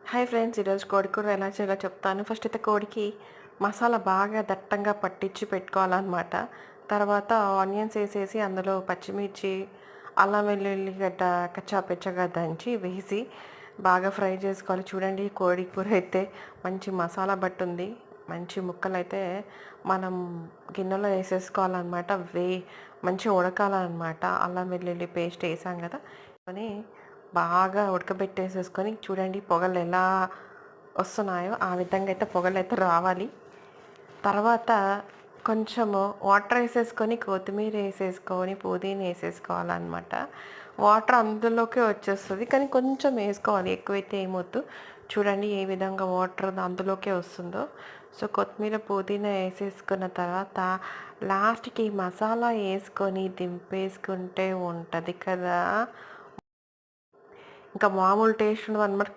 Hi friends, ఈరోజు కోడి కూర ఎలా చేయాలో చెప్తాను. ఫస్ట్ అయితే కోడికి మసాలా బాగా దట్టంగా పట్టించి పెట్టుకోవాలన్నమాట. తర్వాత ఆనియన్స్ వేసేసి అందులో పచ్చిమిర్చి, అల్లం వెల్లుల్లి గడ్డ కచ్చా పిచ్చగా దంచి వేసి బాగా ఫ్రై చేసుకోవాలి. చూడండి, కోడి కూర అయితే మంచి మసాలా పట్టుంది. మంచి ముక్కలైతే మనం గిన్నెలో వేసేసుకోవాలన్నమాట. మంచిగా ఉడకాలన్నమాట. అల్లం వెల్లుల్లి పేస్ట్ వేసాం కదా అని బాగా ఉడకబెట్టేసేసుకొని చూడండి పొగలు ఎలా వస్తున్నాయో ఆ విధంగా అయితే పొగలు అయితే రావాలి. తర్వాత కొంచెము వాటర్ వేసేసుకొని కొత్తిమీర వేసేసుకొని పుదీనా వేసేసుకోవాలన్నమాట. వాటర్ అందులోకే వచ్చేస్తుంది, కానీ కొంచెం వేసుకోవాలి, ఎక్కువైతే ఏమొద్దు. చూడండి ఏ విధంగా వాటర్ అందులోకే వస్తుందో. సో కొత్తిమీర పుదీనా వేసేసుకున్న తర్వాత లాస్ట్కి మసాలా వేసుకొని దింపేసుకుంటే ఉంటుంది కదా, ఇంకా మామూలు టేస్ట్ ఉండదు అనమాట.